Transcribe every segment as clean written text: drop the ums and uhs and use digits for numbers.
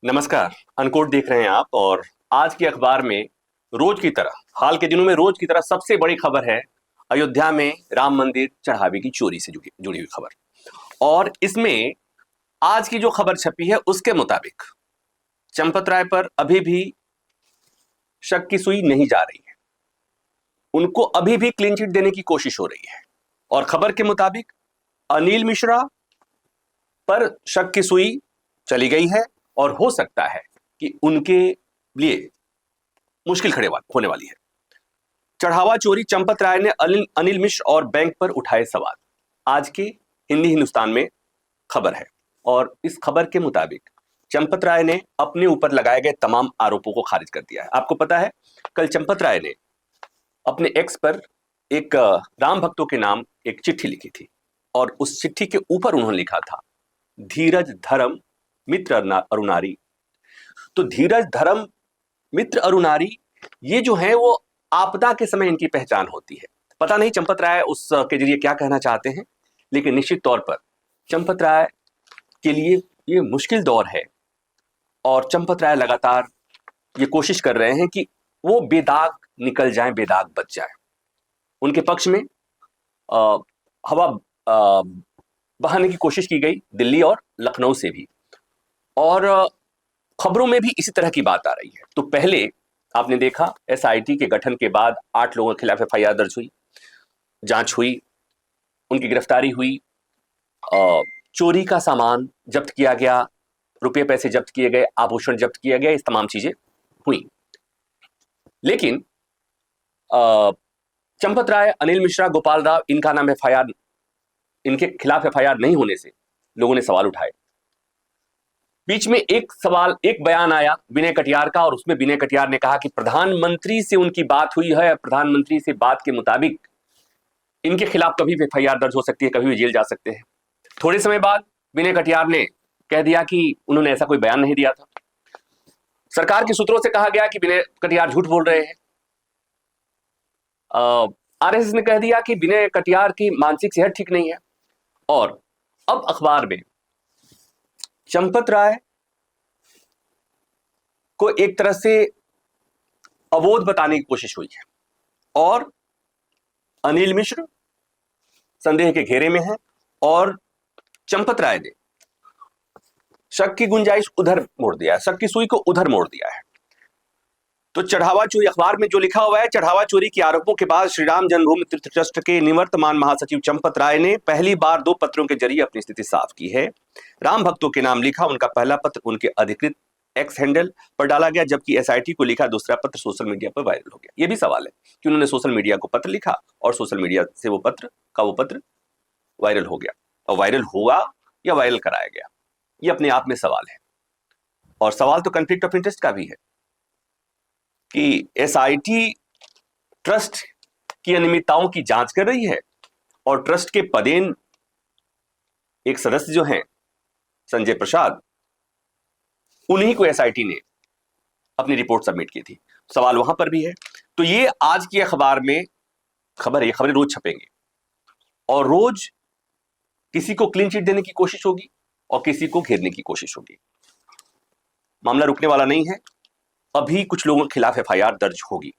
नमस्कार। अनकोट देख रहे हैं आप और आज के अखबार में रोज की तरह हाल के दिनों में रोज की तरह सबसे बड़ी खबर है अयोध्या में राम मंदिर चढ़ावे की चोरी से जुड़ी जुड़ी हुई खबर। और इसमें आज की जो खबर छपी है उसके मुताबिक चंपत राय पर अभी भी शक की सुई नहीं जा रही है, उनको अभी भी क्लीन चिट देने की कोशिश हो रही है। और खबर के मुताबिक अनिल मिश्रा पर शक की सुई चली गई है और हो सकता है कि उनके लिए मुश्किल खड़े होने वाली है। चढ़ावा चोरी, चंपत राय ने अनिल मिश्र और बैंक पर उठाए सवाल, आज के हिंदी हिंदुस्तान में खबर है। और इस खबर के मुताबिक चंपत राय ने अपने ऊपर लगाए गए तमाम आरोपों को खारिज कर दिया है। आपको पता है, कल चंपत राय ने अपने एक्स पर एक राम भक्तों के नाम एक चिट्ठी लिखी थी और उस चिट्ठी के ऊपर उन्होंने लिखा था, धीरज धर्म मित्र अरुणारी। तो धीरज धर्म मित्र अरुणारी ये जो है वो आपदा के समय इनकी पहचान होती है। पता नहीं चंपत राय उसके जरिए क्या कहना चाहते हैं, लेकिन निश्चित तौर पर चंपत राय के लिए ये मुश्किल दौर है और चंपत राय लगातार ये कोशिश कर रहे हैं कि वो बेदाग निकल जाएं, बेदाग बच जाएं। उनके पक्ष में हवा बहाने की कोशिश की गई दिल्ली और लखनऊ से भी, और खबरों में भी इसी तरह की बात आ रही है। तो पहले आपने देखा एसआईटी के गठन के बाद 8 लोगों के खिलाफ एफआईआर दर्ज हुई, जांच हुई, उनकी गिरफ्तारी हुई, चोरी का सामान जब्त किया गया, रुपये पैसे जब्त किए गए, आभूषण जब्त किया गया, इस तमाम चीजें हुई। लेकिन चंपत राय, अनिल मिश्रा, गोपाल राव, इनका नाम एफआईआर, इनके खिलाफ एफआईआर नहीं होने से लोगों ने सवाल उठाए। बीच में एक बयान आया विनय कटियार का, और उसमें विनय कटियार ने कहा कि प्रधानमंत्री से उनकी बात हुई है, प्रधानमंत्री से बात के मुताबिक इनके खिलाफ कभी भी एफआईआर दर्ज हो सकती है, कभी भी जेल जा सकते हैं। थोड़े समय बाद विनय कटियार ने कह दिया कि उन्होंने ऐसा कोई बयान नहीं दिया था। सरकार के सूत्रों से कहा गया कि विनय कटियार झूठ बोल रहे हैं। आरएसएस ने कह दिया कि विनय कटियार की मानसिक सेहत ठीक नहीं है। और अब अखबार में चंपत राय को एक तरह से अबोध बताने की कोशिश हुई है और अनिल मिश्र संदेह के घेरे में है और चंपत राय ने शक की गुंजाइश उधर मोड़ दिया है, शक की सुई को उधर मोड़ दिया है। तो चढ़ावा चोरी, अखबार में जो लिखा हुआ है, चढ़ावा चोरी के आरोपों के बाद श्री राम जन्मभूमि तीर्थ ट्रस्ट के निवर्तमान महासचिव चंपत राय ने पहली बार 2 पत्रों के जरिए अपनी स्थिति साफ की है। राम भक्तों के नाम लिखा उनका पहला पत्र उनके अधिकृत एक्स हैंडल पर डाला गया, जबकि एसआईटी को लिखा दूसरा पत्र सोशल मीडिया पर वायरल हो गया। यह भी सवाल है कि उन्होंने सोशल मीडिया को पत्र लिखा और सोशल मीडिया से वो पत्र वायरल हो गया, और वायरल हुआ या वायरल कराया गया, ये अपने आप में सवाल है। और सवाल तो कॉन्फ्लिक्ट ऑफ इंटरेस्ट का भी है कि एसआईटी ट्रस्ट की अनियमितताओं की जांच कर रही है और ट्रस्ट के पदेन एक सदस्य जो हैं संजय प्रसाद, उन्हीं को एसआईटी ने अपनी रिपोर्ट सबमिट की थी। सवाल वहां पर भी है। तो ये आज की अखबार में खबर है। ये खबरें रोज छपेंगी और रोज किसी को क्लीन चिट देने की कोशिश होगी और किसी को घेरने की कोशिश होगी। मामला रुकने वाला नहीं है। अभी कुछ लोगों के खिलाफ एफआईआर दर्ज होगी।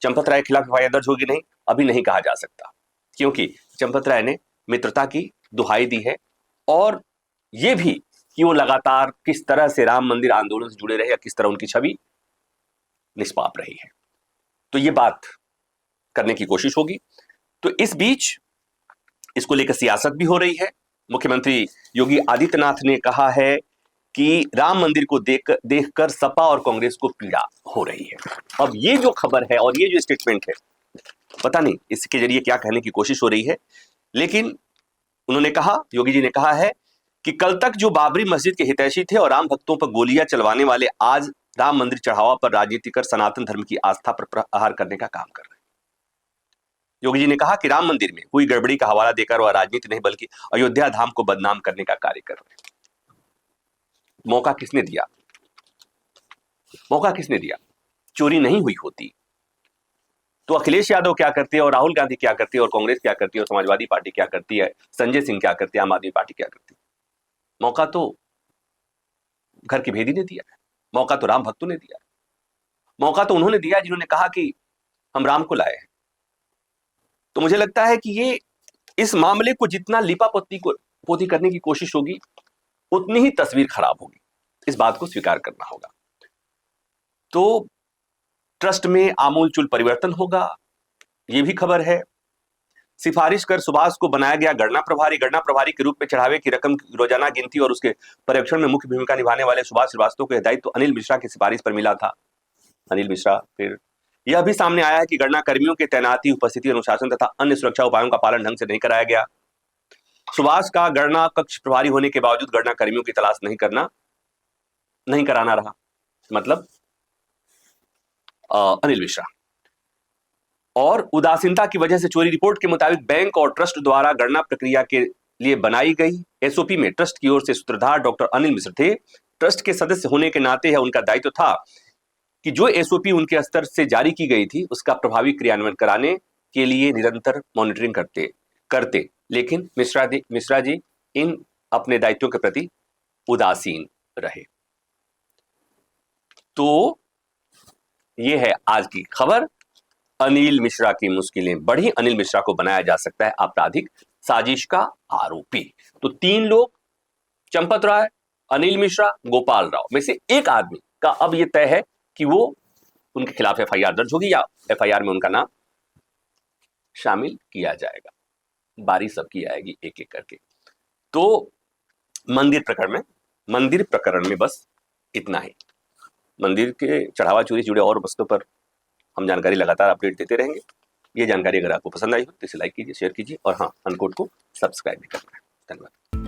चंपत राय के खिलाफ एफआईआर दर्ज होगी नहीं, अभी नहीं कहा जा सकता, क्योंकि चंपत राय ने मित्रता की दुहाई दी है और यह भी कि वो लगातार किस तरह से राम मंदिर आंदोलन से जुड़े रहे या किस तरह उनकी छवि निष्पाप रही है। तो ये बात करने की कोशिश होगी। तो इस बीच इसको लेकर सियासत भी हो रही है। मुख्यमंत्री योगी आदित्यनाथ ने कहा है कि राम मंदिर को देखकर सपा और कांग्रेस को पीड़ा हो रही है। अब ये जो खबर है और ये जो स्टेटमेंट है, पता नहीं इसके जरिए क्या कहने की कोशिश हो रही है, लेकिन उन्होंने कहा, योगी जी ने कहा है कि कल तक जो बाबरी मस्जिद के हितैषी थे और राम भक्तों पर गोलियां चलवाने वाले आज राम मंदिर चढ़ावा पर राजनीति कर सनातन धर्म की आस्था पर प्रहार करने का काम कर रहे हैं। योगी जी ने कहा कि राम मंदिर में हुई गड़बड़ी का हवाला देकर वह राजनीति नहीं बल्कि अयोध्या धाम को बदनाम करने का कार्य कर रहे हैं। मौका किसने दिया? मौका किसने दिया? चोरी नहीं हुई होती तो अखिलेश यादव क्या करते हैं और राहुल गांधी क्या करती है और कांग्रेस क्या करती है और समाजवादी पार्टी क्या करती है, संजय सिंह क्या करते हैं, आम आदमी पार्टी क्या करती है? मौका तो घर की भेदी ने दिया है। मौका तो राम भक्तों ने दिया, मौका तो उन्होंने दिया जिन्होंने कहा कि हम राम को लाए हैं। तो मुझे लगता है कि ये इस मामले को जितना पोती करने की कोशिश होगी उतनी ही तस्वीर खराब होगी, इस बात को स्वीकार करना होगा। तो ट्रस्ट में आमूलचूल परिवर्तन होगा, यह भी खबर है। सिफारिश कर सुभाष को बनाया गया गणना प्रभारी के रूप में चढ़ावे की रकम की रोजाना गिनती और उसके पर्यवेक्षण में मुख्य भूमिका निभाने वाले सुभाष श्रीवास्तव को दायित्व तो अनिल मिश्रा की सिफारिश पर मिला था। अनिल मिश्रा। फिर यह भी सामने आया है कि गणना कर्मियों के तैनाती, उपस्थिति, अनुशासन तथा अन्य सुरक्षा उपायों का पालन ढंग से नहीं कराया गया। सुभाष का गणना कक्ष प्रभारी होने के बावजूद गणना कर्मियों की तलाश नहीं कराना रहा, मतलब अनिल मिश्रा। और उदासीनता की वजह से चोरी रिपोर्ट के मुताबिक बैंक और ट्रस्ट द्वारा गणना प्रक्रिया के लिए बनाई गई एसओपी में ट्रस्ट की ओर से सूत्रधार डॉक्टर अनिल मिश्र थे। ट्रस्ट के सदस्य होने के नाते यह उनका दायित्व था कि जो एसओपी उनके स्तर से जारी की गई थी उसका प्रभावी क्रियान्वयन कराने के लिए निरंतर मॉनिटरिंग करते। लेकिन मिश्रा जी इन अपने दायित्वों के प्रति उदासीन रहे। तो ये है आज की खबर। अनिल मिश्रा की मुश्किलें बढ़ी, अनिल मिश्रा को बनाया जा सकता है आपराधिक साजिश का आरोपी। तो 3 लोग, चंपत राय, अनिल मिश्रा, गोपाल राव में से एक आदमी का अब यह तय है कि वो उनके खिलाफ एफआईआर दर्ज होगी या एफआईआर में उनका नाम शामिल किया जाएगा। बारी सबकी आएगी एक एक करके। तो मंदिर प्रकरण में बस इतना ही। मंदिर के चढ़ावा चोरी जुड़े और वस्तुओं पर हम जानकारी लगातार अपडेट देते रहेंगे। ये जानकारी अगर आपको पसंद आई हो तो इसे लाइक कीजिए, शेयर कीजिए और हाँ, अनकोड को सब्सक्राइब भी करना है। धन्यवाद।